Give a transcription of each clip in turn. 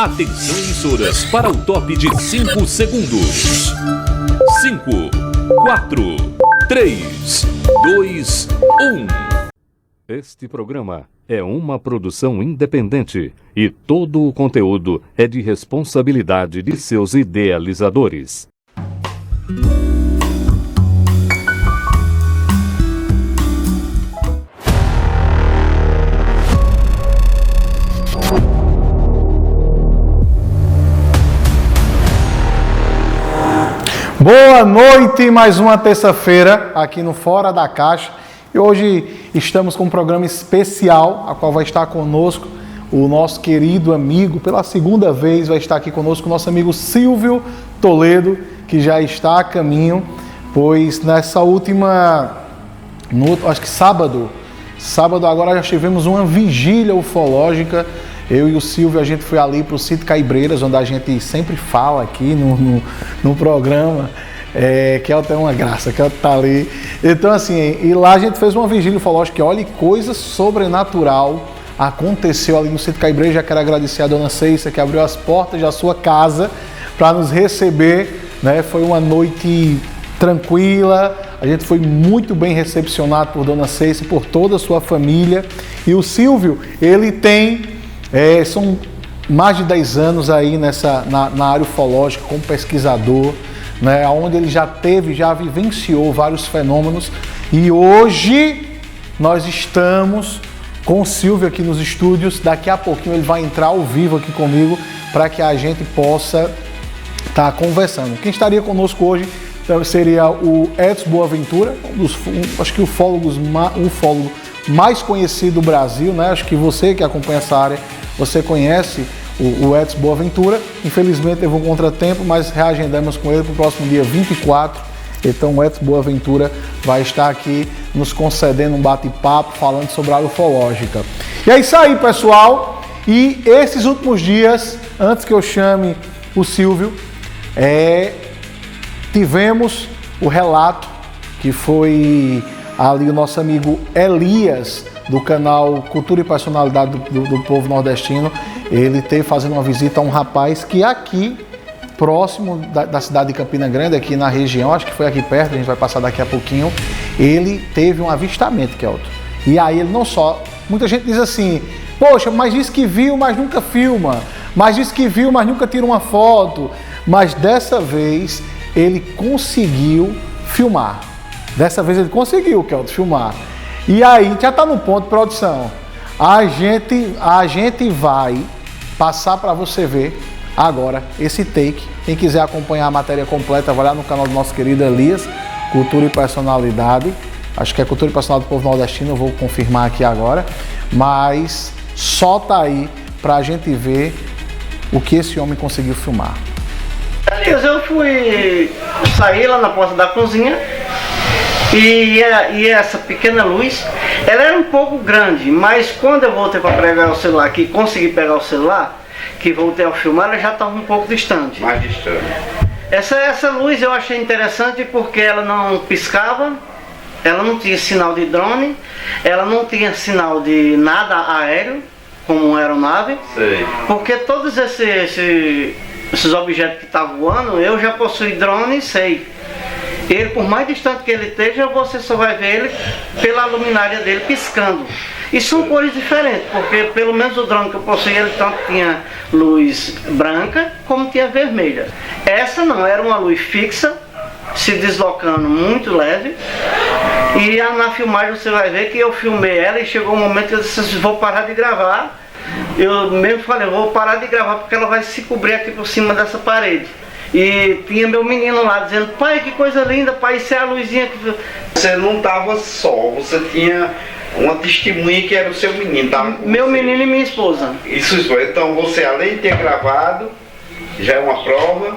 Atenção, emissoras, para o top de 5 segundos. 5, 4, 3, 2, 1. Este programa é uma produção independente e todo o conteúdo é de responsabilidade de seus idealizadores. Boa noite, mais uma terça-feira aqui no Fora da Caixa. E hoje estamos com um programa especial, a qual vai estar conosco o nosso querido amigo, pela segunda vez vai estar aqui conosco o nosso amigo Silvio Toledo, que já está a caminho, pois nessa última, acho que sábado agora já tivemos uma vigília ufológica. Eu e o Silvio, a gente foi ali para o Sítio Caibreiras, onde a gente sempre fala aqui no programa, que é até uma graça, que tá ali. Então, assim, e lá a gente fez uma vigília ufológica, que olha, coisa sobrenatural aconteceu ali no Sítio Caibreiras. Já quero agradecer a dona Ceissa, que abriu as portas da sua casa para nos receber, né? Foi uma noite tranquila, a gente foi muito bem recepcionado por dona Ceissa e por toda a sua família. E o Silvio, ele tem... são mais de 10 anos aí na área ufológica como pesquisador, né, onde ele já vivenciou vários fenômenos, e hoje nós estamos com o Silvio aqui nos estúdios. Daqui a pouquinho ele vai entrar ao vivo aqui comigo para que a gente possa estar conversando. Quem estaria conosco hoje seria o Edson Boaventura, acho que o ufólogo mais conhecido do Brasil, né? Acho que você que acompanha essa área, você conhece o Edson Boaventura. Infelizmente teve um contratempo, mas reagendamos com ele para o próximo dia 24. Então o Edson Boaventura vai estar aqui nos concedendo um bate-papo falando sobre a área ufológica. E é isso aí, pessoal. E esses últimos dias, antes que eu chame o Silvio, tivemos o relato que foi ali o nosso amigo Elias, do canal Cultura e Personalidade do Povo Nordestino. Ele esteve fazendo uma visita a um rapaz que aqui, próximo da cidade de Campina Grande, aqui na região, acho que foi aqui perto, a gente vai passar daqui a pouquinho. Ele teve um avistamento, Kelton. E aí ele não só... Muita gente diz assim, poxa, mas diz que viu, mas nunca filma. Mas diz que viu, mas nunca tira uma foto. Mas dessa vez ele conseguiu filmar. Dessa vez ele conseguiu, Kelton, filmar. E aí, já está no ponto de produção. A gente vai passar para você ver agora esse take. Quem quiser acompanhar a matéria completa, vai lá no canal do nosso querido Elias, Cultura e Personalidade. Acho que é Cultura e Personalidade do Povo Nordestino, eu vou confirmar aqui agora. Mas solta aí para a gente ver o que esse homem conseguiu filmar. Eu saí lá na porta da cozinha. E essa pequena luz, ela era um pouco grande, mas quando eu voltei para pegar o celular aqui, consegui pegar o celular, que voltei a filmar, ela já estava um pouco distante. Mais distante. Essa luz eu achei interessante porque ela não piscava, ela não tinha sinal de drone, ela não tinha sinal de nada aéreo, como uma aeronave. Sei. Porque todos esses objetos que estavam voando, eu já possuí drone e sei. Ele, por mais distante que ele esteja, você só vai ver ele pela luminária dele piscando. E são cores diferentes, porque pelo menos o drone que eu possuí, ele tanto tinha luz branca como tinha vermelha. Essa não, era uma luz fixa, se deslocando muito leve. E na filmagem você vai ver que eu filmei ela e chegou um momento que eu disse, vou parar de gravar. Eu mesmo falei, vou parar de gravar porque ela vai se cobrir aqui por cima dessa parede. E tinha meu menino lá dizendo, pai, que coisa linda, pai, isso é a luzinha que... Você não estava só, você tinha uma testemunha que era o seu menino, tá? Meu menino e minha esposa. Isso, então você, além de ter gravado, já é uma prova,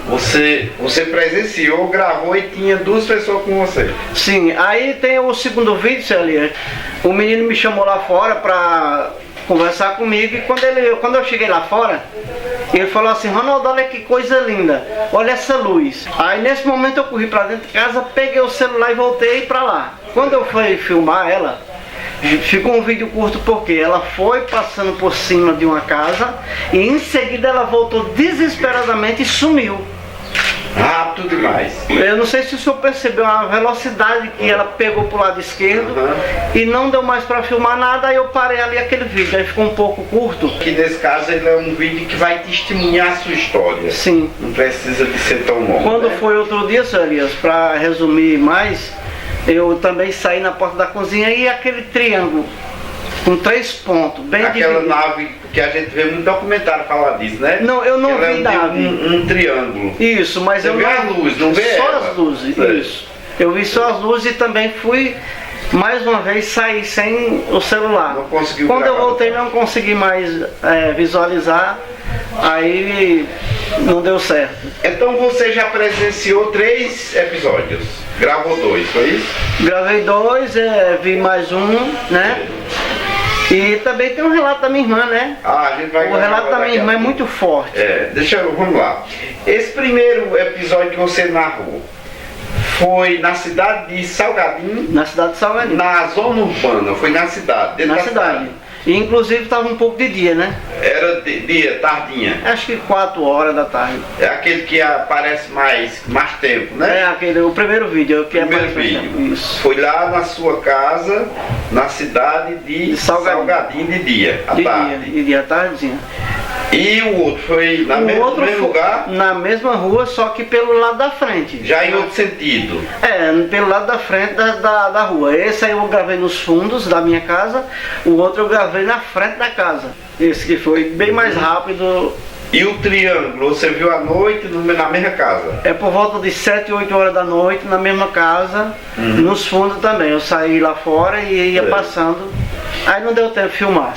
você presenciou, gravou e tinha 2 pessoas com você. Sim, aí tem o segundo vídeo, Celia. O menino me chamou lá fora para conversar comigo e quando eu cheguei lá fora, ele falou assim, Ronaldo, olha que coisa linda, olha essa luz. Aí nesse momento eu corri para dentro de casa, peguei o celular e voltei para lá. Quando eu fui filmar ela, Ficou um vídeo curto porque ela foi passando por cima de uma casa e em seguida ela voltou desesperadamente e sumiu. Rápido demais. Eu não sei se o senhor percebeu a velocidade que ela pegou pro lado esquerdo e não deu mais para filmar nada, aí eu parei ali aquele vídeo, aí ficou um pouco curto. Que nesse caso ele é um vídeo que vai testemunhar a sua história. Sim. Não precisa de ser tão longo. Quando né? foi outro dia, senhor Elias, para resumir mais, eu também saí na porta da cozinha e aquele triângulo com 3 pontos, bem Aquela dividido. nave que a gente vê muito documentário falar disso, né? Não, eu não Ela vi é nave. um triângulo. Isso, mas Você eu vê não a luz, não vê só ela? as luzes, Sei. isso. Eu vi só as luzes e também fui mais uma vez sair sem o celular. Não conseguiu Quando eu gravar. voltei não consegui mais visualizar, aí não deu certo. Então você já presenciou 3 episódios. Gravou 2, foi isso? Gravei 2, vi mais um, né? E também tem um relato da minha irmã, né? Ah, a gente vai O gravar relato da daqui minha a irmã é pouco. muito forte. Vamos lá. Esse primeiro episódio que você narrou foi na cidade de Salgadinho, Na cidade de Salvador. na zona urbana, foi na cidade, dentro Na da cidade. E inclusive estava um pouco de dia, né? Era dia, tardinha. Acho que 4 horas da tarde. É aquele que aparece mais tempo, né? É aquele, o primeiro vídeo que Primeiro aparece mais tempo. vídeo. Isso. Foi lá na sua casa, na cidade de Salgadinho de dia, à tarde. De dia, tardezinha. E o outro foi no mesmo foi lugar, na mesma rua, só que pelo lado da frente. já em outro sentido. Pelo lado da frente da rua. Esse aí eu gravei nos fundos da minha casa, o outro eu gravei na frente da casa. Esse que foi bem mais rápido. E o triângulo, você viu à noite na mesma casa? É por volta de 7, 8 horas da noite, na mesma casa, nos fundos também. Eu saí lá fora e ia passando. Aí não deu tempo de filmar.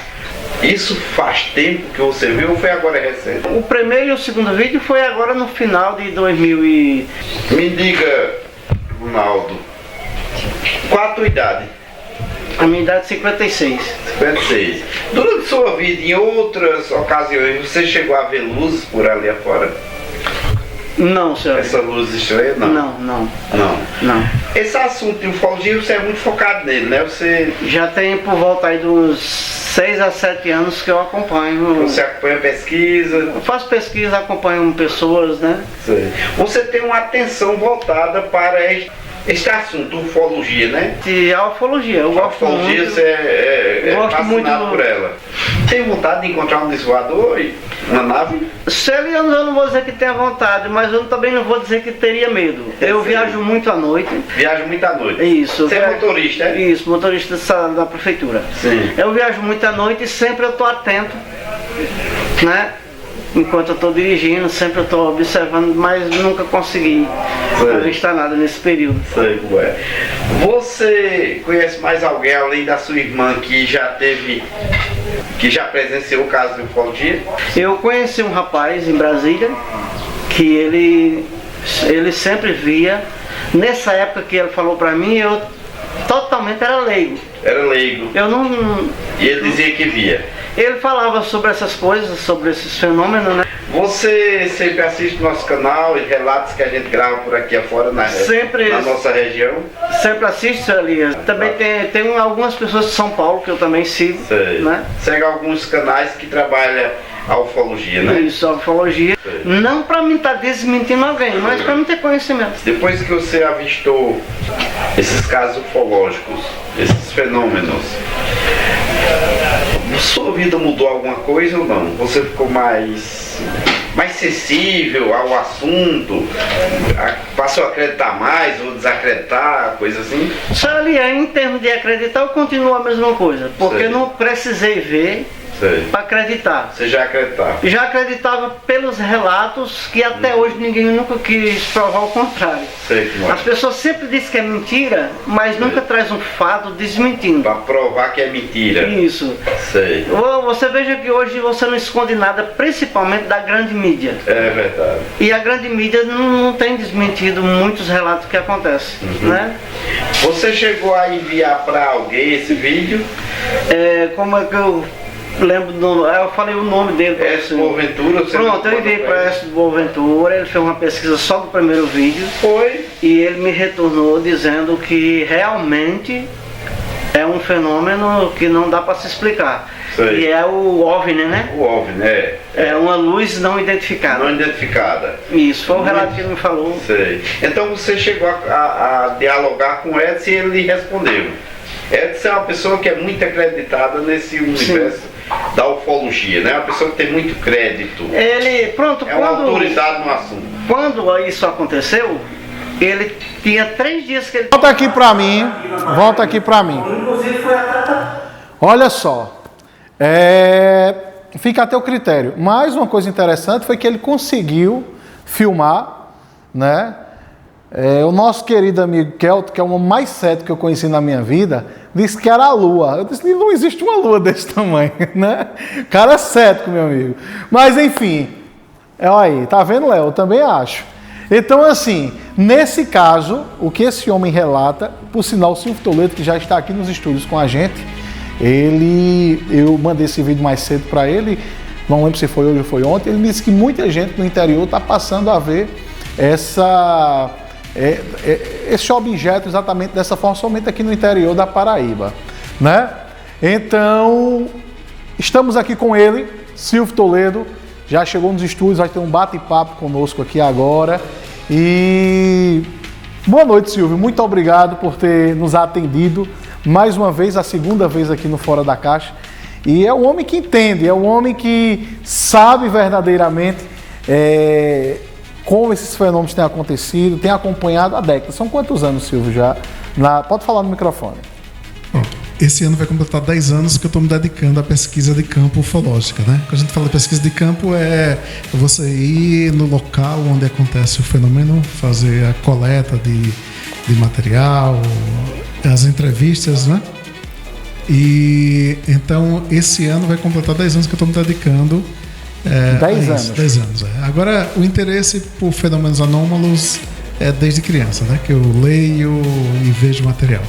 Isso faz tempo que você viu ou foi agora recente? O primeiro e o segundo vídeo foi agora no final de 2000 e... Me diga, Ronaldo, qual a tua idade? A minha idade é 56. 56. Durante sua vida, em outras ocasiões, você chegou a ver luzes por ali afora? Não, senhor. Essa luz estranha, não? Não. Esse assunto de ufologia, você é muito focado nele, né? Você Já tem por volta aí dos 6 a 7 anos que eu acompanho. Você acompanha pesquisa? Eu faço pesquisa, acompanho pessoas, né? Sei. Você tem uma atenção voltada para este assunto, ufologia, né? E a ufologia, eu A gosto ufologia, muito. você é gosto fascinado muito. por ela. Tem vontade de encontrar um desvoador e uma nave? Eu não vou dizer que tenha vontade, mas eu também não vou dizer que teria medo. Eu Sei. viajo muito à noite. Viaja muito à noite. Isso. Você é motorista, é? Isso, motorista da prefeitura. Sim. Eu viajo muito à noite e sempre eu estou atento, né? Enquanto eu estou dirigindo, sempre eu estou observando, mas nunca consegui Sei. avistar nada nesse período. Sei como é. Você conhece mais alguém além da sua irmã que já presenciou o caso de ufologia? Eu conheci um rapaz em Brasília que ele sempre via. Nessa época que ele falou pra mim, eu totalmente era leigo. Era leigo. Eu não. E ele dizia que via. Ele falava sobre essas coisas, sobre esses fenômenos, né? Você sempre assiste nosso canal e relatos que a gente grava por aqui afora na nossa região? Sempre assisto, seu Elias. Também tem algumas pessoas de São Paulo que eu também sigo. Sei. Né? Segue alguns canais que trabalham a ufologia, né? Isso, a ufologia. Sei. Não para mim estar desmentindo alguém, mas para mim ter conhecimento. Depois que você avistou esses casos ufológicos, esses fenômenos, sua vida mudou alguma coisa ou não? Você ficou mais sensível ao assunto? Passou a acreditar mais ou desacreditar, coisa assim? Só ali, em termos de acreditar, eu continuo a mesma coisa. Porque Sei. eu não precisei ver Sei. para acreditar. Você já acreditava? Já acreditava pelos relatos que até hoje ninguém nunca quis provar o contrário. Sei como é. As pessoas sempre dizem que é mentira, mas nunca traz um fato desmentindo. Para provar que é mentira. Isso. Sei. Você veja que hoje você não esconde nada, principalmente da grande mídia. É verdade. E a grande mídia não tem desmentido muitos relatos que acontecem, né? Você chegou a enviar para alguém esse vídeo? Como é que eu lembro eu falei o nome dele para S. você. Boaventura? Você Pronto, eu enviei para S. Boaventura, ele fez uma pesquisa só do primeiro vídeo Foi. e ele me retornou dizendo que realmente É um fenômeno que não dá para se explicar. Sei. E é o OVNI, né? O OVNI, É uma luz não identificada. não identificada. Isso, foi o relato que ele me falou. Sei. Então você chegou a dialogar com Edson e ele lhe respondeu. Edson é uma pessoa que é muito acreditada nesse universo da ufologia, né? Uma pessoa que tem muito crédito. Ele, pronto, É uma autoridade no assunto. quando isso aconteceu, ele tinha 3 dias que ele... Volta aqui pra mim. Volta aqui pra mim. Inclusive foi até... Olha só. Fica a teu critério. Mais uma coisa interessante foi que ele conseguiu filmar, né? O nosso querido amigo Kelto, que é o homem mais cético que eu conheci na minha vida, disse que era a Lua. Eu disse, não existe uma Lua desse tamanho, né? Cara cético, meu amigo. Mas enfim, olha aí, tá vendo, Léo? Eu também acho. Então, assim, nesse caso, o que esse homem relata, por sinal, o Silvio Toledo, que já está aqui nos estúdios com a gente, eu mandei esse vídeo mais cedo para ele, não lembro se foi hoje ou foi ontem, ele disse que muita gente no interior está passando a ver esse objeto exatamente dessa forma, somente aqui no interior da Paraíba, né? Então, estamos aqui com ele, Silvio Toledo, já chegou nos estúdios, vai ter um bate-papo conosco aqui agora. E boa noite, Silvio, muito obrigado por ter nos atendido mais uma vez, a segunda vez aqui no Fora da Caixa. E é um homem que entende, é um homem que sabe verdadeiramente como esses fenômenos têm acontecido, tem acompanhado há décadas. São quantos anos, Silvio, já? Pode falar no microfone. Bom, esse ano vai completar 10 anos que eu estou me dedicando à pesquisa de campo ufológica, né? Quando a gente fala de pesquisa de campo, é você ir no local onde acontece o fenômeno, fazer a coleta de material, as entrevistas, né? E então esse ano vai completar 10 anos que eu estou me dedicando 10 anos. 10 anos. Agora, o interesse por fenômenos anômalos é desde criança, né? Que eu leio e vejo material.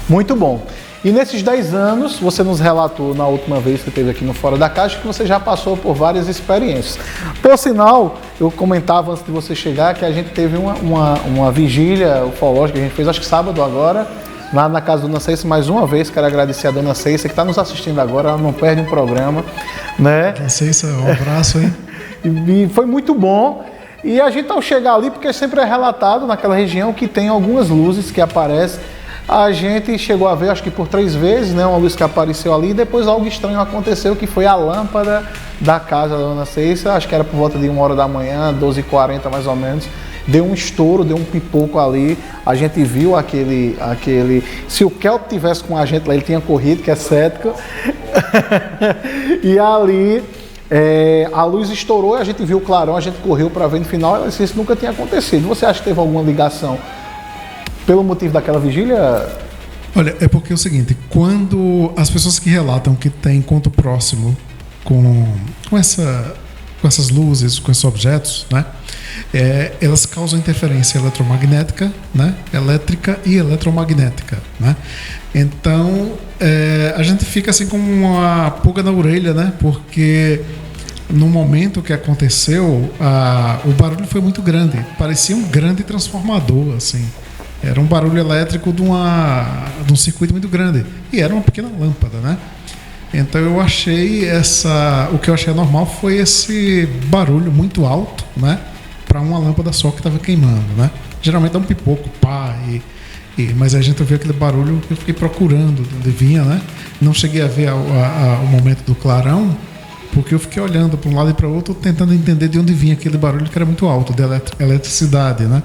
Muito bom. E nesses 10 anos, você nos relatou na última vez que esteve aqui no Fora da Caixa que você já passou por várias experiências. Por sinal, eu comentava antes de você chegar que a gente teve uma vigília ufológica que a gente fez, acho que sábado agora, lá na casa da Dona Ceissa, mais uma vez. Quero agradecer a Dona Ceissa, que está nos assistindo agora, ela não perde um programa, né? Dona Ceissa, um abraço, hein? E foi muito bom. E a gente, ao chegar ali, porque sempre é relatado naquela região que tem algumas luzes que aparecem, a gente chegou a ver, acho que por 3 vezes, né, uma luz que apareceu ali, e depois algo estranho aconteceu, que foi a lâmpada da casa da Dona Ceissa, acho que era por volta de 1h da manhã, 12h40 mais ou menos, deu um estouro, deu um pipoco ali, a gente viu aquele... Se o Kelto tivesse com a gente lá, ele tinha corrido, que é cético, e ali... a luz estourou e a gente viu o clarão, a gente correu para ver no final, ela disse, isso nunca tinha acontecido. Você acha que teve alguma ligação pelo motivo daquela vigília? Olha, é porque é o seguinte, quando as pessoas que relatam que têm encontro próximo com essas luzes, com esses objetos, né, elas causam interferência eletromagnética, né, elétrica e eletromagnética, né? Então, a gente fica assim com uma pulga na orelha, né, porque no momento que aconteceu, o barulho foi muito grande, parecia um grande transformador, assim. Era um barulho elétrico de um circuito muito grande. E era uma pequena lâmpada, né? Então eu achei o que eu achei anormal foi esse barulho muito alto, né? Para uma lâmpada só que estava queimando, né? Geralmente dá um pipoco, pá, mas a gente ouviu aquele barulho que eu fiquei procurando de onde vinha, né? Não cheguei a ver o momento do clarão, porque eu fiquei olhando para um lado e para o outro, tentando entender de onde vinha aquele barulho que era muito alto, de eletricidade, né?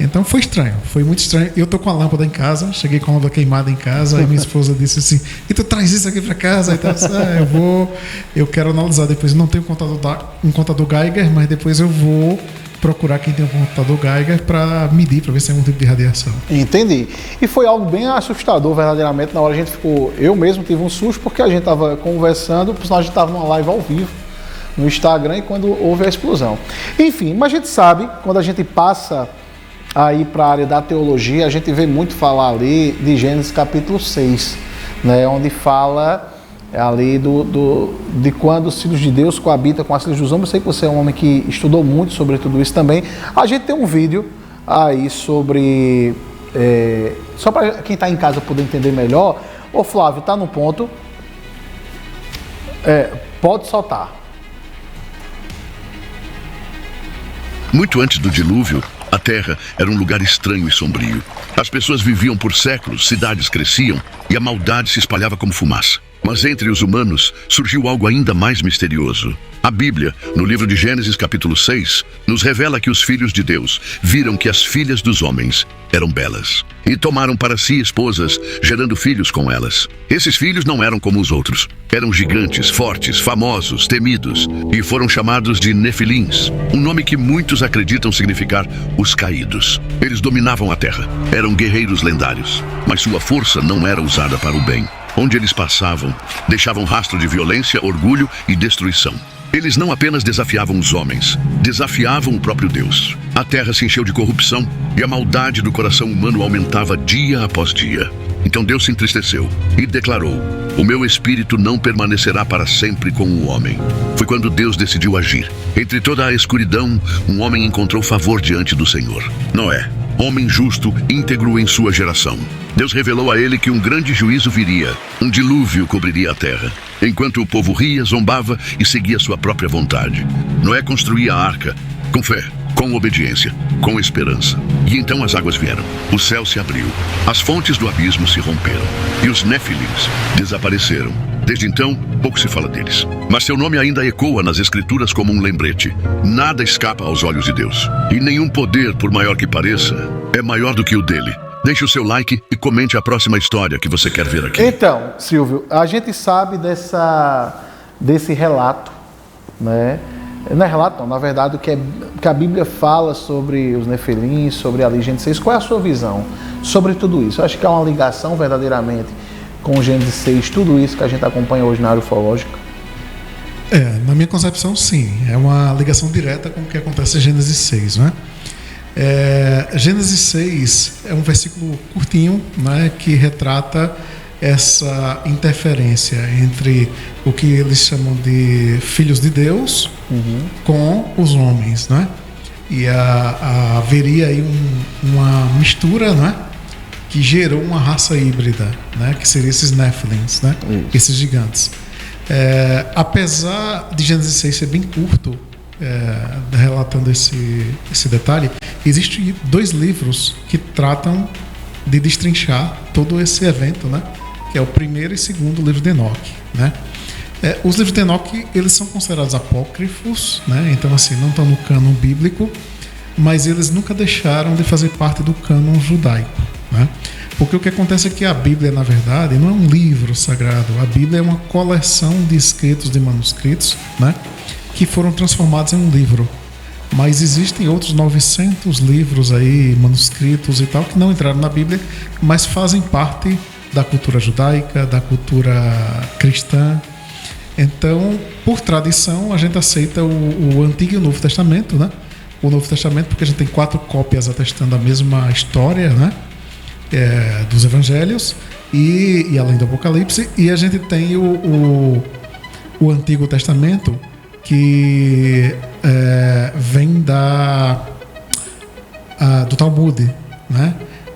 Então foi estranho, foi muito estranho. Eu tô com a lâmpada em casa, cheguei com a lâmpada queimada em casa, aí minha esposa disse assim, e tu traz isso aqui para casa? Então, eu quero analisar depois. Eu não tenho um contador Geiger, mas depois eu vou procurar quem tem um computador Geiger para medir, para ver se tem algum tipo de radiação. Entendi. E foi algo bem assustador, verdadeiramente. Na hora a gente ficou... Eu mesmo tive um susto porque a gente estava conversando, por sinal a gente estava numa live ao vivo no Instagram e quando houve a explosão. Enfim, mas a gente sabe, quando a gente passa aí para a área da teologia, a gente vê muito falar ali de Gênesis capítulo 6, né, onde fala ali de quando os filhos de Deus coabitam com as filhas dos homens. Eu sei que você é um homem que estudou muito sobre tudo isso também. A gente tem um vídeo aí sobre, só para quem está em casa poder entender melhor, Ô Flávio, tá no ponto. Pode soltar. Muito antes do dilúvio, a Terra era um lugar estranho e sombrio. As pessoas viviam por séculos, cidades cresciam e a maldade se espalhava como fumaça. Mas entre os humanos surgiu algo ainda mais misterioso. A Bíblia, no livro de Gênesis capítulo 6, nos revela que os filhos de Deus viram que as filhas dos homens eram belas e tomaram para si esposas, gerando filhos com elas. Esses filhos não eram como os outros. Eram gigantes, fortes, famosos, temidos e foram chamados de Nefilins, um nome que muitos acreditam significar os caídos. Eles dominavam a terra, eram guerreiros lendários, mas sua força não era usada para o bem. Onde eles passavam, deixavam rastro de violência, orgulho e destruição. Eles não apenas desafiavam os homens, desafiavam o próprio Deus. A terra se encheu de corrupção e a maldade do coração humano aumentava dia após dia. Então Deus se entristeceu e declarou: o meu espírito não permanecerá para sempre com o homem. Foi quando Deus decidiu agir. Entre toda a escuridão, um homem encontrou favor diante do Senhor. Noé, homem justo, íntegro em sua geração. Deus revelou a ele que um grande juízo viria, um dilúvio cobriria a terra, enquanto o povo ria, zombava e seguia sua própria vontade. Noé construía a arca, com fé, com obediência, com esperança. E então as águas vieram, o céu se abriu, as fontes do abismo se romperam, e os Nefilins desapareceram. Desde então, pouco se fala deles. Mas seu nome ainda ecoa nas escrituras como um lembrete. Nada escapa aos olhos de Deus. E nenhum poder, por maior que pareça, é maior do que o dele. Deixe o seu like e comente a próxima história que você quer ver aqui. Então, Silvio, a gente sabe desse relato, né? Não é relato, não, na verdade, que a Bíblia fala sobre os Nefilins, sobre a Gênesis 6. Qual é a sua visão sobre tudo isso? Eu acho que há uma ligação verdadeiramente com o Gênesis 6, tudo isso que a gente acompanha hoje na área ufológica? Na minha concepção, sim. É uma ligação direta com o que acontece em Gênesis 6, né? Gênesis 6 é um versículo curtinho, né, que retrata essa interferência entre o que eles chamam de filhos de Deus com os homens, né? E haveria aí uma mistura, né, que gerou uma raça híbrida, né, que seriam esses Nefilins, né, esses gigantes. Apesar de Gênesis 6 ser bem curto, relatando esse detalhe, existem 2 livros que tratam de destrinchar todo esse evento, né? Que é o primeiro e segundo livro de Enoque, né? Os livros de Enoque, eles são considerados apócrifos, né? Então, assim, não estão no cânon bíblico, mas eles nunca deixaram de fazer parte do cânon judaico, né? Porque o que acontece é que a Bíblia, na verdade, não é um livro sagrado. A Bíblia é uma coleção de escritos, de manuscritos, né, que foram transformados em um livro. Mas existem outros 900 livros aí, manuscritos e tal, que não entraram na Bíblia, mas fazem parte da cultura judaica, da cultura cristã. Então, por tradição, a gente aceita o Antigo e o Novo Testamento, né? O Novo Testamento, porque a gente tem 4 cópias atestando a mesma história, né? Dos Evangelhos e além do Apocalipse. E a gente tem o Antigo Testamento, que vem do Talmud, né?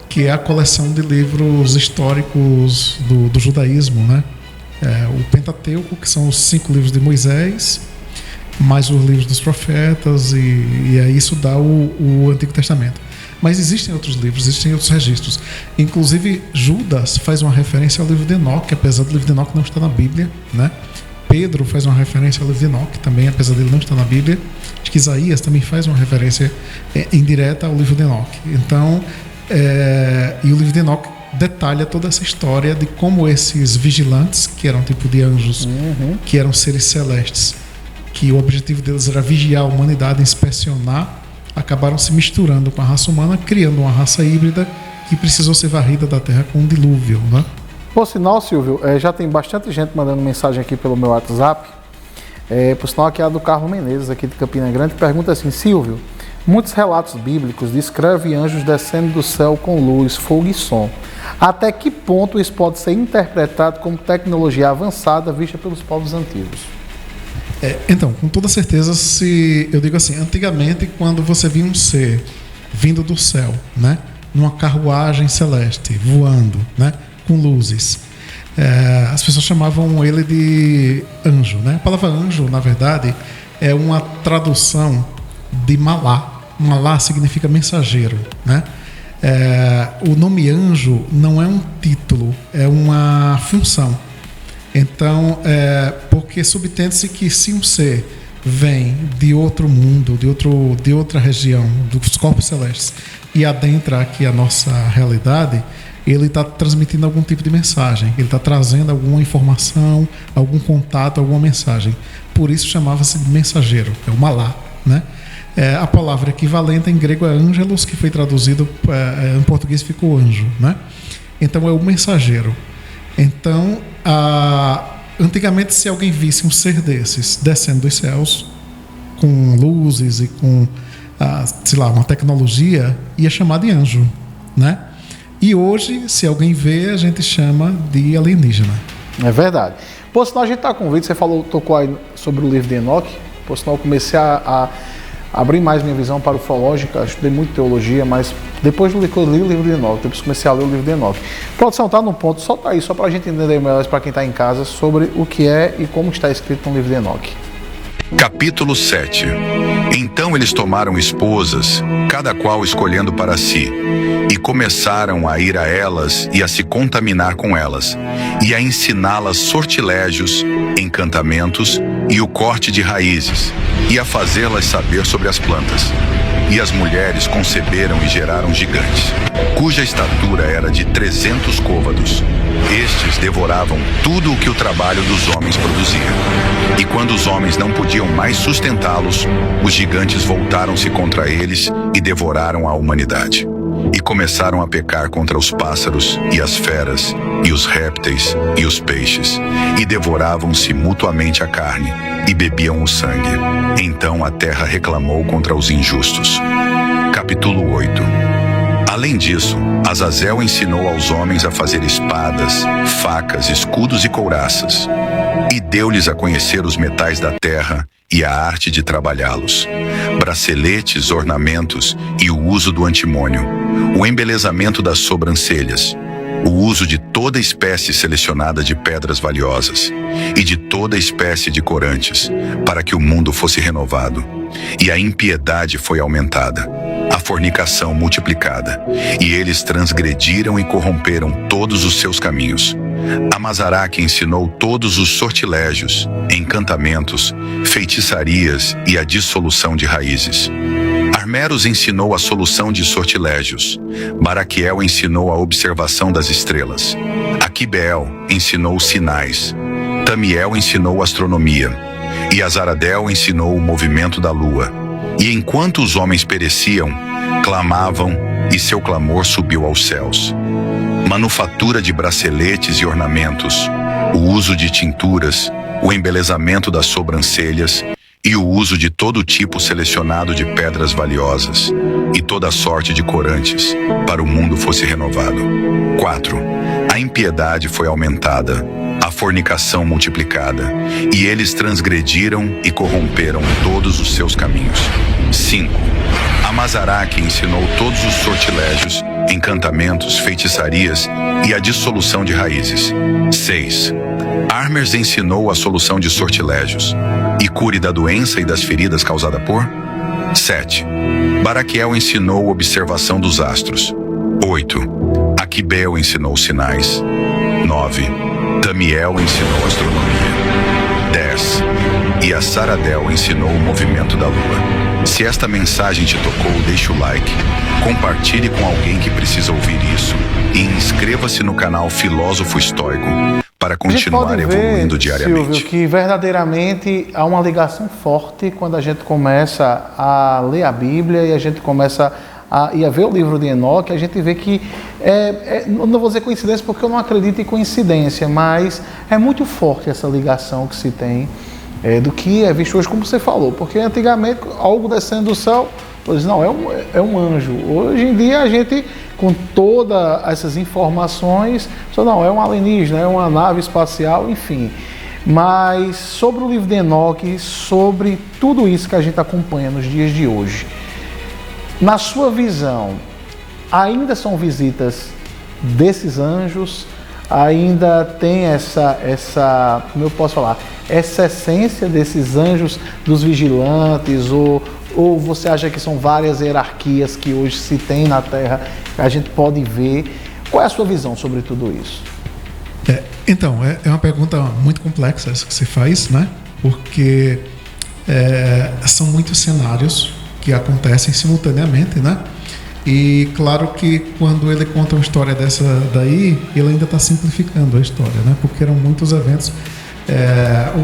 Que é a coleção de livros históricos do judaísmo, né? O Pentateuco, que são os 5 livros de Moisés, mais os livros dos profetas, e aí isso dá o Antigo Testamento. Mas existem outros livros, existem outros registros. Inclusive, Judas faz uma referência ao livro de Enoque, apesar do livro de Enoque não estar na Bíblia, né? Pedro faz uma referência ao livro de Enoque também, apesar dele não estar na Bíblia. Acho que Isaías também faz uma referência indireta ao livro de Enoque. Então, e o livro de Enoque detalha toda essa história de como esses vigilantes, que eram tipo de anjos, que eram seres celestes, que o objetivo deles era vigiar a humanidade, inspecionar, acabaram se misturando com a raça humana, criando uma raça híbrida que precisou ser varrida da Terra com um dilúvio, né? Por sinal, Silvio, já tem bastante gente mandando mensagem aqui pelo meu WhatsApp. Por sinal, aqui é a do Carlos Menezes, aqui de Campina Grande, pergunta assim: Silvio, muitos relatos bíblicos descrevem anjos descendo do céu com luz, fogo e som. Até que ponto isso pode ser interpretado como tecnologia avançada vista pelos povos antigos? Então, com toda certeza, se eu digo assim, antigamente, quando você via um ser vindo do céu, né, numa carruagem celeste, voando, né, com luzes, as pessoas chamavam ele de anjo, né? A palavra anjo, na verdade, é uma tradução de Malá. Malá significa mensageiro, né? O nome anjo não é um título, é uma função. Então, porque subtende-se que se um ser vem de outro mundo, de outra região, dos corpos celestes, e adentra aqui a nossa realidade, ele está transmitindo algum tipo de mensagem, ele está trazendo alguma informação, algum contato, alguma mensagem. Por isso chamava-se de mensageiro, é o Malá, né? A palavra equivalente em grego é angelos, que foi traduzido em português ficou anjo, né? Então é o mensageiro. Então, antigamente, se alguém visse um ser desses descendo dos céus com luzes e com, sei lá, uma tecnologia, ia chamar de anjo, né? E hoje, se alguém vê, a gente chama de alienígena. É verdade. Por sinal, a gente está com um vídeo, você tocou aí sobre o livro de Enoque. Por sinal, eu comecei a abrir mais minha visão para ufológica, estudei muito teologia, mas depois que eu li o livro de Enoque, depois comecei a ler o livro de Enoque. Produção, está no ponto, solta aí, só para a gente entender melhor, para quem está em casa, sobre o que é e como está escrito no livro de Enoque. Capítulo 7. Então eles tomaram esposas, cada qual escolhendo para si, e começaram a ir a elas e a se contaminar com elas, e a ensiná-las sortilégios, encantamentos e o corte de raízes, e a fazê-las saber sobre as plantas. E as mulheres conceberam e geraram gigantes, cuja estatura era de 300 côvados. Estes devoravam tudo o que o trabalho dos homens produzia. E quando os homens não podiam mais sustentá-los, os gigantes voltaram-se contra eles e devoraram a humanidade. E começaram a pecar contra os pássaros e as feras, e os répteis e os peixes, e devoravam-se mutuamente a carne, e bebiam o sangue. Então a terra reclamou contra os injustos. Capítulo 8. Além disso, Azazel ensinou aos homens a fazer espadas, facas, escudos e couraças, e deu-lhes a conhecer os metais da terra e a arte de trabalhá-los, braceletes, ornamentos e o uso do antimônio, o embelezamento das sobrancelhas, o uso de toda espécie selecionada de pedras valiosas e de toda espécie de corantes, para que o mundo fosse renovado. E a impiedade foi aumentada, a fornicação multiplicada, e eles transgrediram e corromperam todos os seus caminhos. Amazaraque ensinou todos os sortilégios, encantamentos, feitiçarias e a dissolução de raízes. Armeros ensinou a solução de sortilégios. Baraquiel ensinou a observação das estrelas. Aquibeel ensinou sinais. Tamiel ensinou astronomia. E Azaradel ensinou o movimento da lua. E enquanto os homens pereciam, clamavam, e seu clamor subiu aos céus. Manufatura de braceletes e ornamentos, o uso de tinturas, o embelezamento das sobrancelhas e o uso de todo tipo selecionado de pedras valiosas e toda sorte de corantes, para o mundo fosse renovado. 4. A impiedade foi aumentada, a fornicação multiplicada, e eles transgrediram e corromperam todos os seus caminhos. 5. Amazaraque ensinou todos os sortilégios, encantamentos, feitiçarias e a dissolução de raízes. 6. Armers ensinou a solução de sortilégios e cure da doença e das feridas causada por. 7. Baraquiel ensinou observação dos astros. 8. Aquibeel ensinou sinais. 9. Tamiel ensinou astronomia. 10. E a Saradel ensinou o movimento da lua. Se esta mensagem te tocou, deixa o like, compartilhe com alguém que precisa ouvir isso e inscreva-se no canal Filósofo Estoico para continuar evoluindo diariamente. Silvio, que verdadeiramente há uma ligação forte quando a gente começa a ler a Bíblia e a gente começa a ver o livro de Enoque, a gente vê que, não vou dizer coincidência porque eu não acredito em coincidência, mas é muito forte essa ligação que se tem do que é visto hoje, como você falou, porque antigamente algo descendo do céu, pois não, é um anjo. Hoje em dia a gente, com todas essas informações, não, é um alienígena, é uma nave espacial, enfim. Mas sobre o livro de Enoque, sobre tudo isso que a gente acompanha nos dias de hoje, na sua visão, ainda são visitas desses anjos? ainda tem essa, como eu posso falar, essa essência desses anjos dos vigilantes, ou você acha que são várias hierarquias que hoje se tem na Terra, que a gente pode ver? Qual é a sua visão sobre tudo isso? Então, é uma pergunta muito complexa essa que você faz, né? Porque são muitos cenários que acontecem simultaneamente, né? E claro que quando ele conta uma história dessa daí, ele ainda está simplificando a história, né? Porque eram muitos eventos.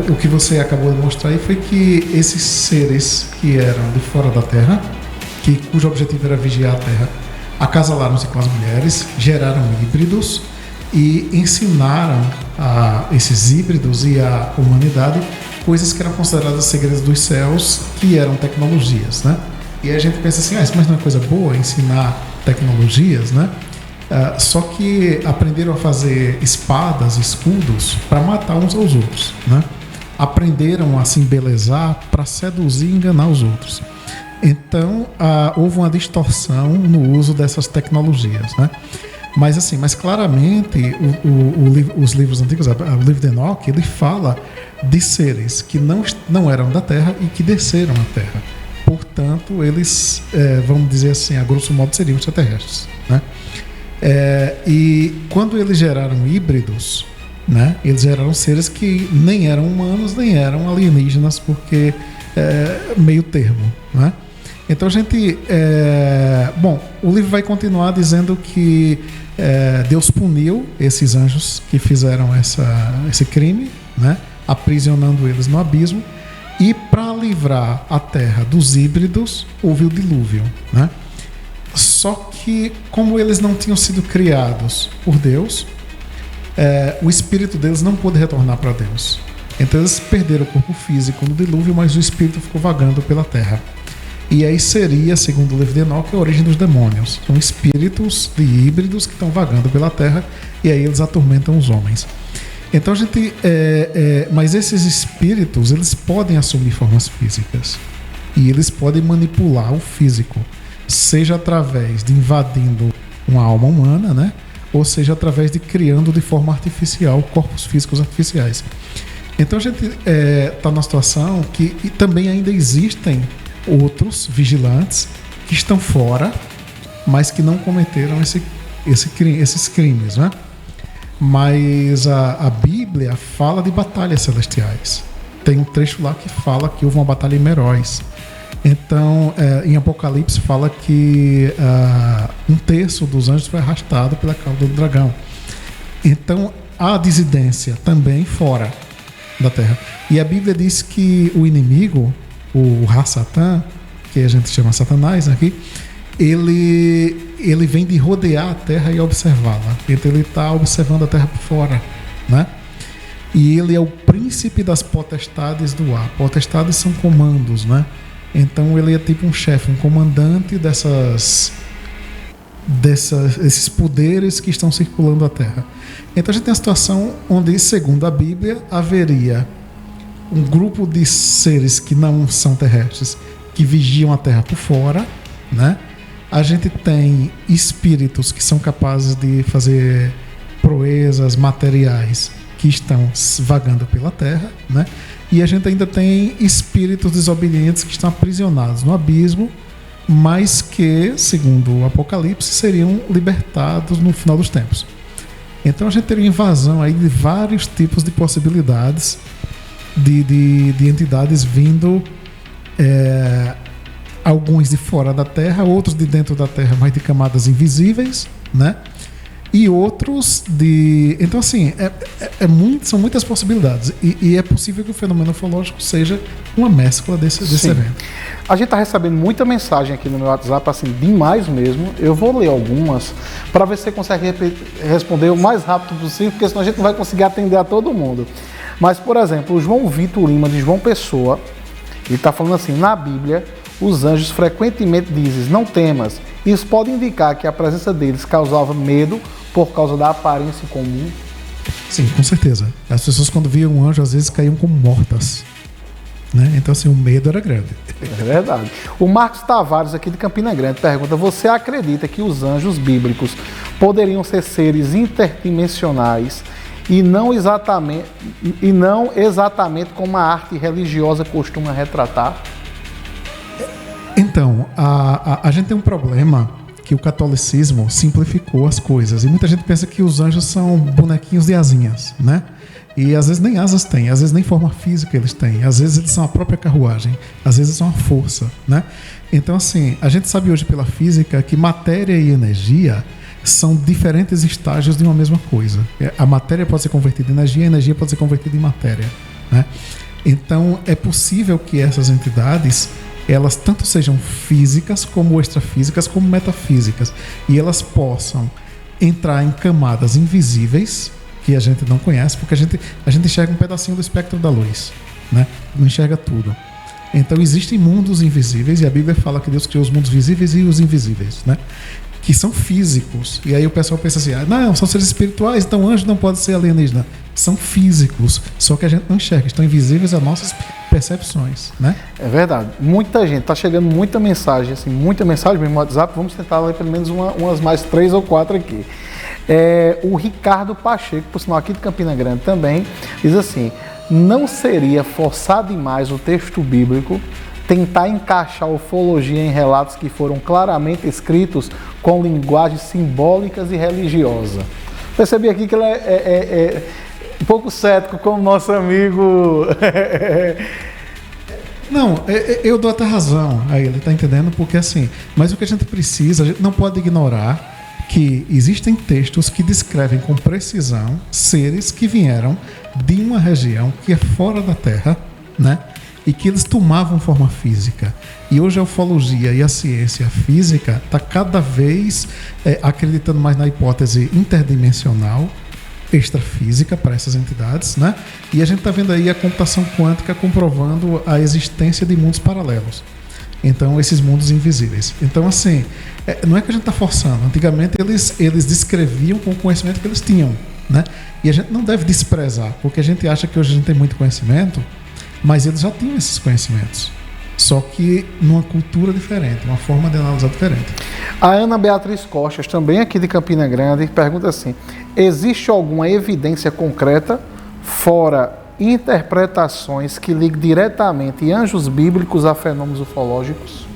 O que você acabou de mostrar aí foi que esses seres que eram de fora da Terra, cujo objetivo era vigiar a Terra, acasalaram-se com as mulheres, geraram híbridos e ensinaram a esses híbridos e à humanidade coisas que eram consideradas segredos dos céus, que eram tecnologias, né? E a gente pensa assim, mas não é coisa boa ensinar tecnologias, né? Só que aprenderam a fazer espadas, escudos, para matar uns aos outros, né? Aprenderam a se embelezar para seduzir e enganar os outros. Então, houve uma distorção no uso dessas tecnologias, né? Mas claramente, os livros antigos, o livro de Enoque, ele fala de seres que não eram da Terra e que desceram à Terra. Portanto, eles, vamos dizer assim, a grosso modo, seriam extraterrestres, né? E quando eles geraram híbridos, né, eles geraram seres que nem eram humanos, nem eram alienígenas, porque meio termo, né? Então a gente... o livro vai continuar dizendo que Deus puniu esses anjos que fizeram esse crime, né, aprisionando eles no abismo, e para livrar a terra dos híbridos, houve o dilúvio, né? Só que, como eles não tinham sido criados por Deus, o espírito deles não pôde retornar para Deus. Então eles perderam o corpo físico no dilúvio, mas o espírito ficou vagando pela terra. E aí seria, segundo o livro de Enoque, a origem dos demônios. São espíritos de híbridos que estão vagando pela terra, e aí eles atormentam os homens. Então a gente... mas esses espíritos, eles podem assumir formas físicas. E eles podem manipular o físico. Seja através de invadindo uma alma humana, né? Ou seja através de criando de forma artificial corpos físicos artificiais. Então a gente está numa situação que também ainda existem outros vigilantes que estão fora, mas que não cometeram esses crimes, né? Mas a Bíblia fala de batalhas celestiais. Tem um trecho lá que fala que houve uma batalha em Meróis. Então, em Apocalipse fala que 1/3 dos anjos foi arrastado pela cauda do dragão. Então, há dissidência também fora da Terra. E a Bíblia diz que o inimigo, o Ra-Satã, que a gente chama Satanás aqui, ele vem de rodear a Terra e observá-la. Então ele está observando a Terra por fora, né? E ele é o príncipe das potestades do ar. Potestades são comandos, né? Então ele é tipo um chefe, um comandante desses poderes que estão circulando a Terra. Então a gente tem a situação onde, segundo a Bíblia, haveria um grupo de seres que não são terrestres, que vigiam a Terra por fora, né? A gente tem espíritos que são capazes de fazer proezas materiais que estão vagando pela Terra, né? E a gente ainda tem espíritos desobedientes que estão aprisionados no abismo, mas que, segundo o Apocalipse, seriam libertados no final dos tempos. Então a gente teria invasão aí de vários tipos de possibilidades de entidades vindo, alguns de fora da Terra, outros de dentro da Terra, mas de camadas invisíveis, né? E outros de... Então, assim, são muitas possibilidades. E é possível que o fenômeno ufológico seja uma mescla desse evento. A gente está recebendo muita mensagem aqui no meu WhatsApp, assim, demais mesmo. Eu vou ler algumas para ver se você consegue responder o mais rápido possível, porque senão a gente não vai conseguir atender a todo mundo. Mas, por exemplo, o João Vitor Lima, de João Pessoa, ele está falando assim: na Bíblia, os anjos frequentemente dizem, não temas. Isso pode indicar que a presença deles causava medo por causa da aparência comum? Sim, com certeza. As pessoas, quando viam um anjo, às vezes caíam como mortas. né? Então, assim, o medo era grande. É verdade. O Marcos Tavares, aqui de Campina Grande, pergunta: você acredita que os anjos bíblicos poderiam ser seres interdimensionais e não exatamente como a arte religiosa costuma retratar? Então, a gente tem um problema que o catolicismo simplificou as coisas. E muita gente pensa que os anjos são bonequinhos de asinhas, né? E às vezes nem asas têm, às vezes nem forma física eles têm, às vezes eles são a própria carruagem, às vezes são a força, né? Então, assim, a gente sabe hoje pela física que matéria e energia são diferentes estágios de uma mesma coisa. A matéria pode ser convertida em energia, a energia pode ser convertida em matéria, né? Então, é possível que essas entidades, elas tanto sejam físicas, como extrafísicas, como metafísicas, e elas possam entrar em camadas invisíveis, que a gente não conhece, porque a gente enxerga um pedacinho do espectro da luz, né? Não enxerga tudo. Então existem mundos invisíveis, e a Bíblia fala que Deus criou os mundos visíveis e os invisíveis, né? Que são físicos. E aí o pessoal pensa assim: não, são seres espirituais, então anjo não pode ser alienígena. São físicos, só que a gente não enxerga, estão invisíveis às nossas percepções, né? É verdade. Muita gente, tá chegando muita mensagem mesmo no WhatsApp. Vamos tentar ler pelo menos umas mais 3 ou 4 aqui. O Ricardo Pacheco, por sinal aqui de Campina Grande também, diz assim: não seria forçar demais o texto bíblico tentar encaixar a ufologia em relatos que foram claramente escritos com linguagens simbólicas e religiosa? Percebi aqui que ele é um pouco cético como nosso amigo. Não, eu dou até razão a ele, tá entendendo? Porque assim, mas o que a gente precisa, a gente não pode ignorar que existem textos que descrevem com precisão seres que vieram de uma região que é fora da Terra, né? E que eles tomavam forma física. E hoje a ufologia e a ciência física está cada vez acreditando mais na hipótese interdimensional, extrafísica para essas entidades, né? E a gente está vendo aí a computação quântica comprovando a existência de mundos paralelos. Então, esses mundos invisíveis. Então, assim, não é que a gente está forçando. Antigamente, eles descreviam com o conhecimento que eles tinham, né? E a gente não deve desprezar, porque a gente acha que hoje a gente tem muito conhecimento, mas eles já tinham esses conhecimentos. Só que numa cultura diferente, uma forma de analisar diferente. A Ana Beatriz Costas, também aqui de Campina Grande, pergunta assim: existe alguma evidência concreta, fora interpretações, que liguem diretamente anjos bíblicos a fenômenos ufológicos?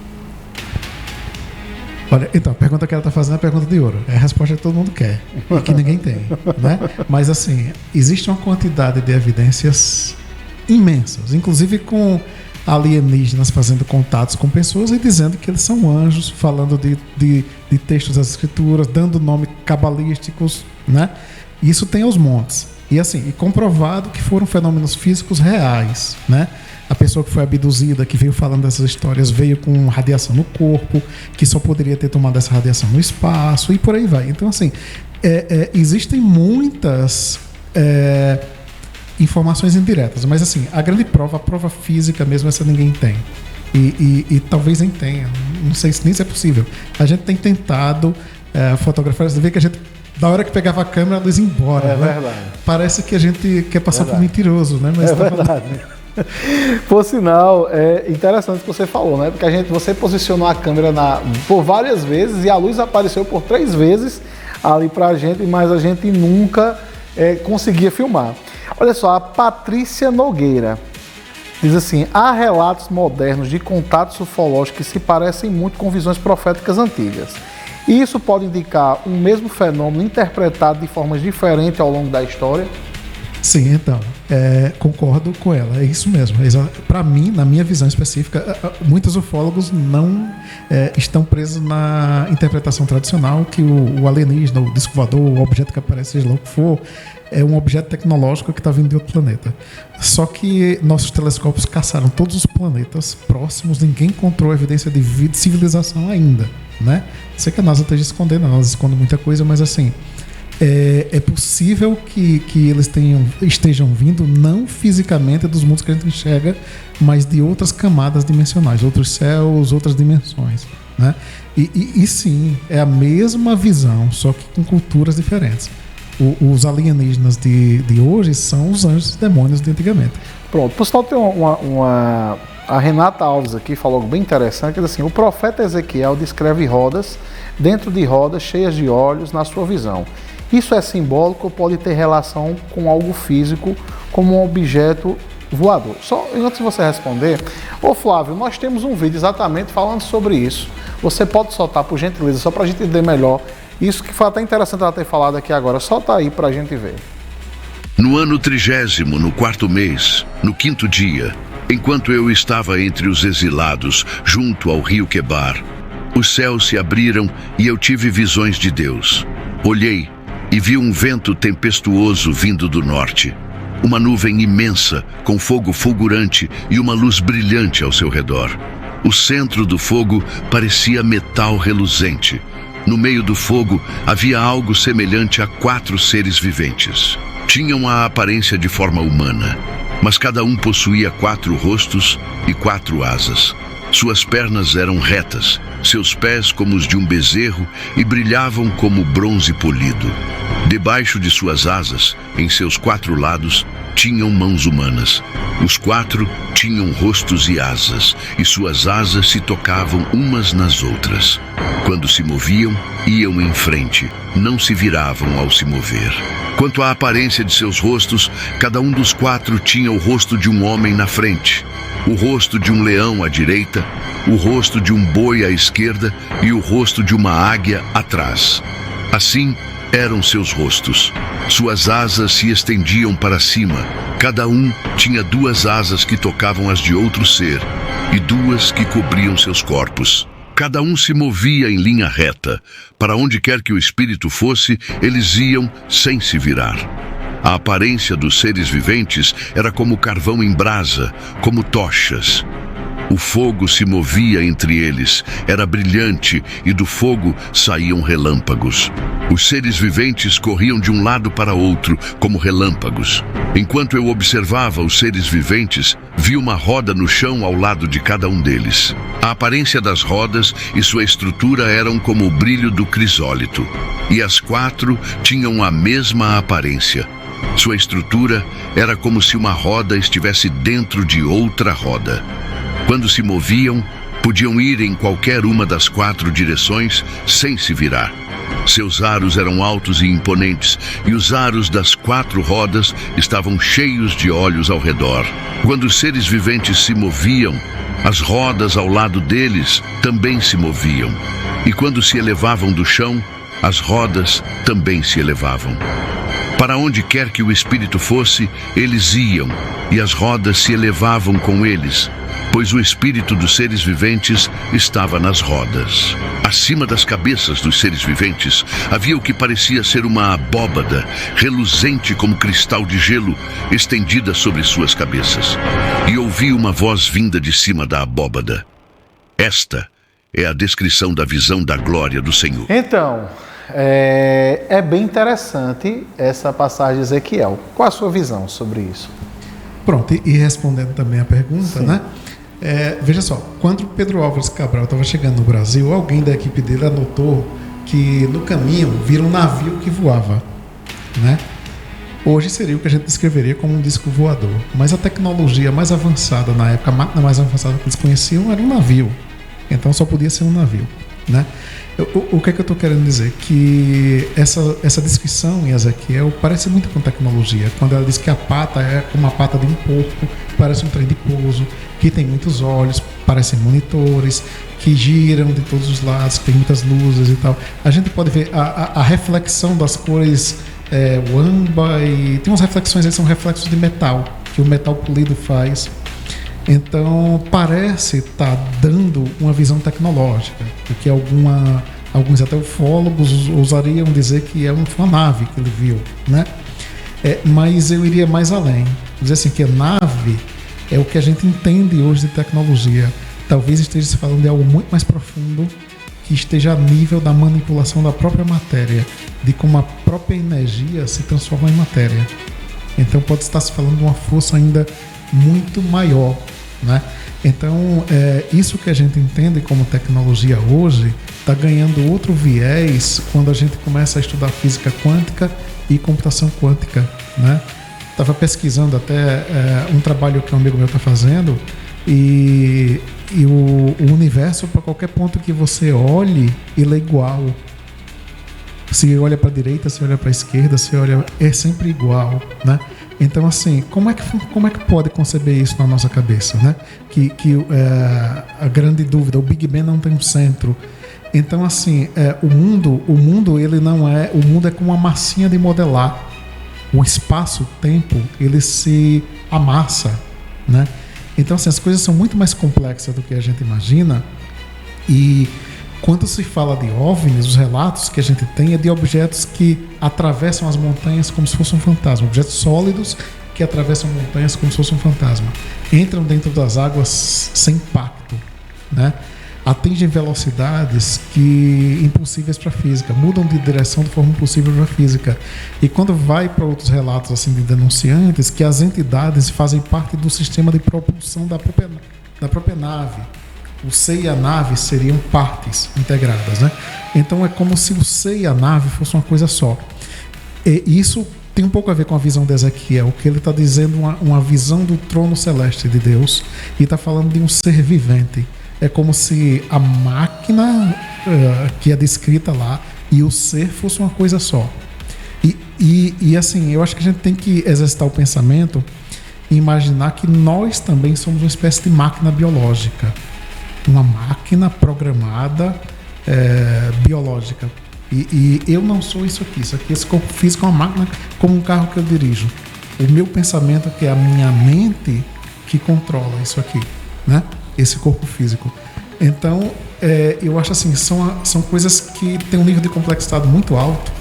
Olha, então, a pergunta que ela está fazendo é a pergunta de ouro. É a resposta que todo mundo quer e que ninguém tem, né? Mas, assim, existe uma quantidade de evidências imensas, inclusive com alienígenas fazendo contatos com pessoas e dizendo que eles são anjos, falando de textos das escrituras, dando nome cabalísticos, né? Isso tem aos montes. E assim, comprovado que foram fenômenos físicos reais, né? A pessoa que foi abduzida, que veio falando dessas histórias, veio com radiação no corpo, que só poderia ter tomado essa radiação no espaço, e por aí vai. Então, assim, existem muitas informações indiretas, mas assim, a grande prova, a prova física mesmo, essa ninguém tem. E talvez nem tenha, não sei se nem isso é possível. A gente tem tentado fotografar, você vê que a gente, da hora que pegava a câmera, a luz ia embora. É, né? Verdade. Parece que a gente quer passar por mentiroso, né? Mas verdade. Por sinal, é interessante o que você falou, né? Porque você posicionou a câmera por várias vezes e a luz apareceu por 3 vezes ali pra gente, mas a gente nunca conseguia filmar. Olha só, a Patrícia Nogueira diz assim: há relatos modernos de contatos ufológicos que se parecem muito com visões proféticas antigas. E isso pode indicar um mesmo fenômeno interpretado de formas diferentes ao longo da história? Sim, então, concordo com ela, é isso mesmo. Para mim, na minha visão específica, muitos ufólogos não estão presos na interpretação tradicional que o alienígena, o disco voador, o objeto que aparece, seja lá o que for, é um objeto tecnológico que está vindo de outro planeta. Só que nossos telescópios caçaram todos os planetas próximos, ninguém encontrou evidência de vida, de civilização ainda, né? Sei que a NASA esteja escondendo, a NASA esconde muita coisa, mas assim, é possível que eles estejam vindo não fisicamente dos mundos que a gente enxerga, mas de outras camadas dimensionais, outros céus, outras dimensões, né? E sim, é a mesma visão, só que com culturas diferentes. os alienígenas de hoje são os anjos e demônios de antigamente. Pronto, por sinal tem a Renata Alves aqui falou algo bem interessante, que diz assim: o profeta Ezequiel descreve rodas dentro de rodas cheias de olhos na sua visão. Isso é simbólico ou pode ter relação com algo físico, como um objeto voador? Só antes de você responder, ô Flávio, nós temos um vídeo exatamente falando sobre isso. Você pode soltar, por gentileza, só para a gente entender melhor. Isso que foi até interessante ela ter falado aqui agora. Solta aí para a gente ver. No ano 30º, no 4º mês, no 5º dia, enquanto eu estava entre os exilados, junto ao rio Quebar, os céus se abriram e eu tive visões de Deus. Olhei e vi um vento tempestuoso vindo do norte. Uma nuvem imensa, com fogo fulgurante e uma luz brilhante ao seu redor. O centro do fogo parecia metal reluzente. No meio do fogo havia algo semelhante a 4 seres viventes. Tinham a aparência de forma humana, mas cada um possuía 4 rostos e 4 asas. Suas pernas eram retas, seus pés como os de um bezerro e brilhavam como bronze polido. Debaixo de suas asas, em seus 4 lados, tinham mãos humanas. Os 4 tinham rostos e asas, e suas asas se tocavam umas nas outras. Quando se moviam, iam em frente, não se viravam ao se mover. Quanto à aparência de seus rostos, cada um dos 4 tinha o rosto de um homem na frente, o rosto de um leão à direita, o rosto de um boi à esquerda e o rosto de uma águia atrás. Assim eram seus rostos. Suas asas se estendiam para cima. Cada um tinha 2 asas que tocavam as de outro ser e 2 que cobriam seus corpos. Cada um se movia em linha reta. Para onde quer que o espírito fosse, eles iam sem se virar. A aparência dos seres viventes era como carvão em brasa, como tochas. O fogo se movia entre eles, era brilhante e do fogo saíam relâmpagos. Os seres viventes corriam de um lado para outro, como relâmpagos. Enquanto eu observava os seres viventes, vi uma roda no chão ao lado de cada um deles. A aparência das rodas e sua estrutura eram como o brilho do crisólito. E as 4 tinham a mesma aparência. Sua estrutura era como se uma roda estivesse dentro de outra roda. Quando se moviam, podiam ir em qualquer uma das 4 direções sem se virar. Seus aros eram altos e imponentes, e os aros das 4 rodas estavam cheios de olhos ao redor. Quando os seres viventes se moviam, as rodas ao lado deles também se moviam. E quando se elevavam do chão, as rodas também se elevavam. Para onde quer que o espírito fosse, eles iam, e as rodas se elevavam com eles, pois o espírito dos seres viventes estava nas rodas. Acima das cabeças dos seres viventes havia o que parecia ser uma abóbada, reluzente como cristal de gelo, estendida sobre suas cabeças. E ouvi uma voz vinda de cima da abóbada. Esta é a descrição da visão da glória do Senhor. Então, é bem interessante essa passagem de Ezequiel. Qual a sua visão sobre isso? Pronto, e respondendo também a pergunta, né? Veja só, quando Pedro Álvares Cabral estava chegando no Brasil, alguém da equipe dele anotou que no caminho viram um navio que voava, né? Hoje seria o que a gente descreveria como um disco voador, mas a tecnologia mais avançada na época, a máquina mais avançada que eles conheciam era um navio, então só podia ser um navio, né? O que é que eu estou querendo dizer? Que essa descrição em Ezequiel parece muito com tecnologia. Quando ela diz que a pata é como a pata de um porco, parece um trem de pouso, que tem muitos olhos, parecem monitores, que giram de todos os lados, que tem muitas luzes e tal. A gente pode ver a reflexão das cores âmbar, e tem umas reflexões aí, são reflexos de metal, que o metal polido faz. Então parece estar dando uma visão tecnológica, porque alguns até ufólogos ousariam dizer que é uma nave que ele viu, né? Mas eu iria mais além, dizer assim que a nave é o que a gente entende hoje de tecnologia. Talvez esteja se falando de algo muito mais profundo, que esteja a nível da manipulação da própria matéria, de como a própria energia se transforma em matéria. Então pode estar se falando de uma força ainda muito maior, né? Então isso que a gente entende como tecnologia hoje está ganhando outro viés quando a gente começa a estudar física quântica e computação quântica, né? Estava pesquisando até um trabalho que um amigo meu está fazendo e o universo, para qualquer ponto que você olhe, ele é igual. Se olha para a direita, se olha para a esquerda, se olha, é sempre igual, né? Então, assim, como é que pode conceber isso na nossa cabeça, né? Que a grande dúvida, o Big Bang não tem um centro. Então, assim, o mundo ele não é, o mundo é como uma massinha de modelar. O espaço-tempo, ele se amassa, né? Então, assim, as coisas são muito mais complexas do que a gente imagina. E quando se fala de OVNIs, os relatos que a gente tem é de objetos que atravessam as montanhas como se fosse um fantasma. Objetos sólidos que atravessam montanhas como se fosse um fantasma. Entram dentro das águas sem impacto, né? Atingem velocidades impossíveis para a física, mudam de direção de forma impossível para a física. E quando vai para outros relatos assim, de denunciantes, que as entidades fazem parte do sistema de propulsão da própria nave. O ser e a nave seriam partes integradas, né? Então é como se o ser e a nave fossem uma coisa só. E isso tem um pouco a ver com a visão de Ezequiel, que ele está dizendo uma visão do trono celeste de Deus e está falando de um ser vivente. É como se a máquina que é descrita lá e o ser fosse uma coisa só. E assim, eu acho que a gente tem que exercitar o pensamento e imaginar que nós também somos uma espécie de máquina biológica. Uma máquina programada biológica. E eu não sou isso aqui. Esse corpo físico é uma máquina como um carro que eu dirijo. O meu pensamento é que é a minha mente que controla isso aqui, né? Esse corpo físico. Então, eu acho assim, são coisas que têm um nível de complexidade muito alto,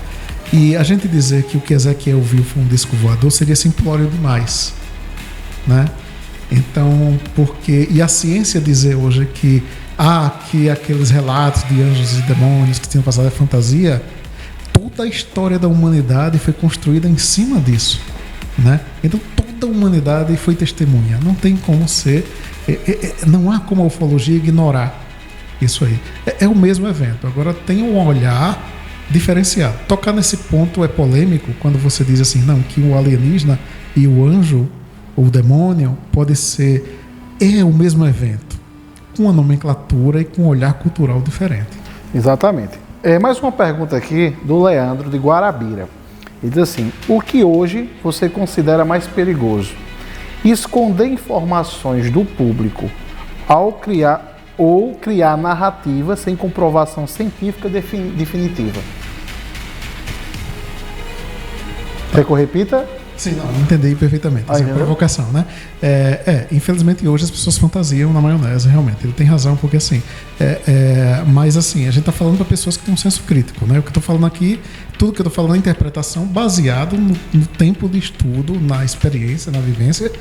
e a gente dizer que o que Ezequiel viu foi um disco voador seria simplório demais, né? Então, e a ciência dizer hoje que aqueles relatos de anjos e demônios que tinham passado é fantasia, toda a história da humanidade foi construída em cima disso, né? Então toda a humanidade foi testemunha, não tem como ser. Não há como a ufologia ignorar isso aí. É o mesmo evento. Agora tem um olhar diferenciado. Tocar nesse ponto é polêmico quando você diz assim, não, que o alienígena e o anjo ou o demônio pode ser o mesmo evento, com uma nomenclatura e com um olhar cultural diferente. Exatamente. Mais uma pergunta aqui do Leandro de Guarabira. Ele diz assim: o que hoje você considera mais perigoso? Esconder informações do público ou criar narrativa sem comprovação científica definitiva? Quer que eu repita? Sim, não, entendi perfeitamente. Essa é uma provocação, né? Infelizmente hoje as pessoas fantasiam na maionese, realmente. Ele tem razão, porque assim. Mas assim, a gente está falando para pessoas que têm um senso crítico, né? O que eu estou falando aqui, tudo que eu estou falando é interpretação baseado no tempo de estudo, na experiência, na vivência.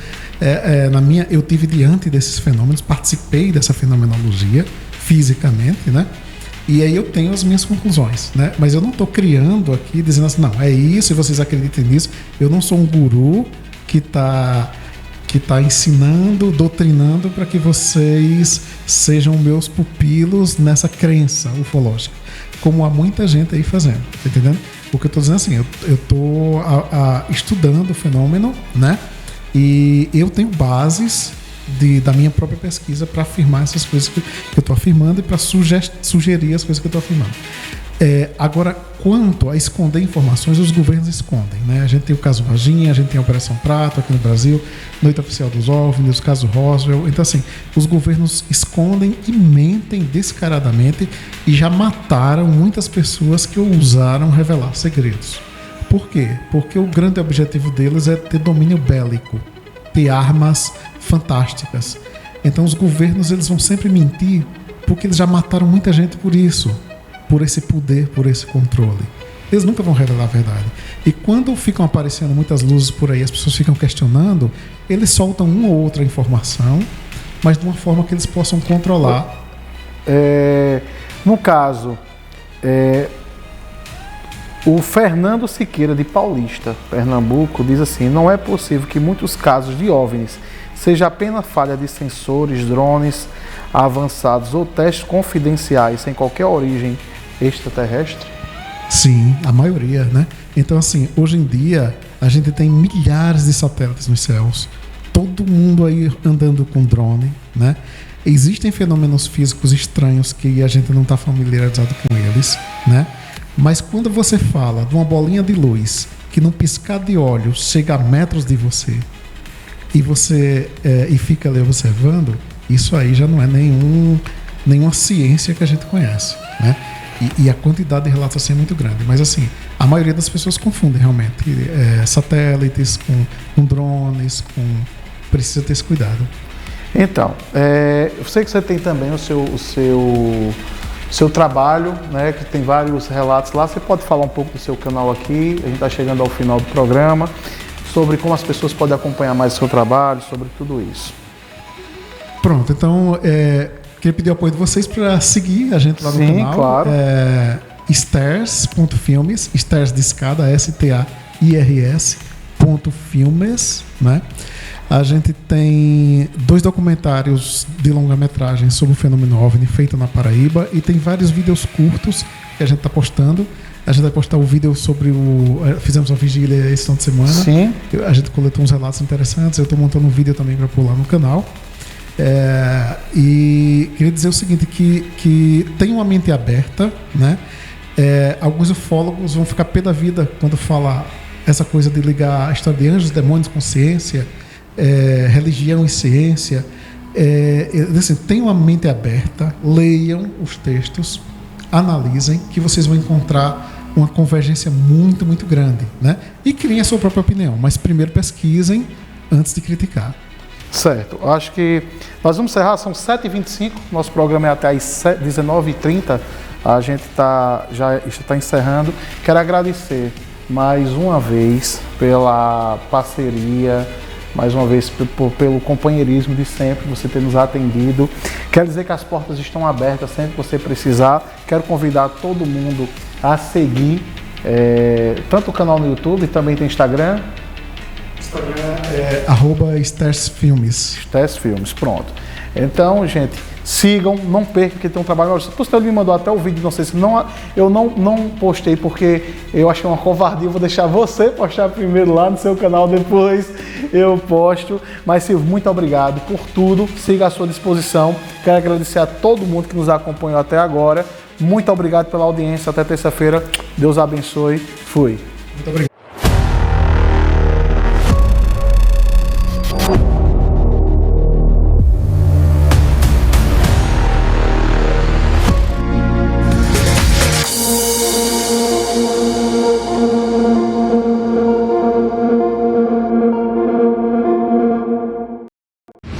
Eu tive diante desses fenômenos, participei dessa fenomenologia fisicamente, né? E aí eu tenho as minhas conclusões, né? Mas eu não estou criando aqui, dizendo assim, não, é isso e vocês acreditem nisso. Eu não sou um guru que tá ensinando, doutrinando para que vocês sejam meus pupilos nessa crença ufológica, como há muita gente aí fazendo, tá entendendo? O que eu estou dizendo assim, eu estou estudando o fenômeno, né? E eu tenho bases da minha própria pesquisa para afirmar essas coisas que eu estou afirmando e para sugerir as coisas que eu estou afirmando. Agora, quanto a esconder informações, os governos escondem, né? A gente tem o caso Varginha, a gente tem a Operação Prato aqui no Brasil, Noite Oficial dos OVNIs, o caso Roswell. Então, assim, os governos escondem e mentem descaradamente e já mataram muitas pessoas que ousaram revelar segredos. Por quê? Porque o grande objetivo deles é ter domínio bélico, ter armas fantásticas. Então os governos eles vão sempre mentir porque eles já mataram muita gente por isso, por esse poder, por esse controle. Eles nunca vão revelar a verdade. E quando ficam aparecendo muitas luzes por aí, as pessoas ficam questionando, eles soltam uma ou outra informação, mas de uma forma que eles possam controlar. No caso, o Fernando Siqueira de Paulista, Pernambuco, diz assim: não é possível que muitos casos de OVNIs seja apenas falha de sensores, drones avançados ou testes confidenciais sem qualquer origem extraterrestre? Sim, a maioria, né? Então, assim, hoje em dia, a gente tem milhares de satélites nos céus, todo mundo aí andando com drone, né? Existem fenômenos físicos estranhos que a gente não está familiarizado com eles, né? Mas quando você fala de uma bolinha de luz que num piscar de olhos chega a metros de você e fica ali observando, isso aí já não é nenhuma ciência que a gente conhece, né? E a quantidade de relatos assim é muito grande. Mas assim, a maioria das pessoas confundem realmente satélites com drones, precisa ter esse cuidado. Então, eu sei que você tem também o seu trabalho, né, que tem vários relatos lá. Você pode falar um pouco do seu canal aqui, a gente está chegando ao final do programa, sobre como as pessoas podem acompanhar mais o seu trabalho, sobre tudo isso. Pronto, então, queria pedir o apoio de vocês para seguir a gente lá no canal. Sim, claro. Stairs.filmes, Stairs de escada, STAIRS.filmes, né? A gente tem 2 documentários de longa-metragem sobre o fenômeno OVNI feito na Paraíba e tem vários vídeos curtos que a gente está postando. A gente vai postar o vídeo sobre fizemos uma vigília esse final de semana. Sim. A gente coletou uns relatos interessantes. Eu estou montando um vídeo também para pular no canal. E queria dizer o seguinte, que tem uma mente aberta, né? Alguns ufólogos vão ficar pé da vida quando falar essa coisa de ligar a história de anjos, demônios com ciência, religião e ciência. Assim, tenham a mente aberta, leiam os textos, analisem, que vocês vão encontrar uma convergência muito, muito grande, né? E criem a sua própria opinião, mas primeiro pesquisem antes de criticar. Certo, acho que nós vamos encerrar, são 7h25, nosso programa é até às 19h30, a gente já está encerrando. Quero agradecer mais uma vez pela parceria, mais uma vez pelo companheirismo de sempre, você ter nos atendido. Quero dizer que as portas estão abertas sempre que você precisar. Quero convidar todo mundo a seguir tanto o canal no YouTube, também tem Instagram. Instagram @StarsFilmes. StarsFilmes, pronto. Então, gente, sigam, não percam, que tem um trabalho. Você me mandou até o vídeo, não sei se eu não postei porque eu achei uma covardia. Vou deixar você postar primeiro lá no seu canal, depois eu posto. Mas Silvio, muito obrigado por tudo, siga à sua disposição. Quero agradecer a todo mundo que nos acompanhou até agora. Muito obrigado pela audiência, até terça-feira. Deus abençoe. Fui. Muito obrigado.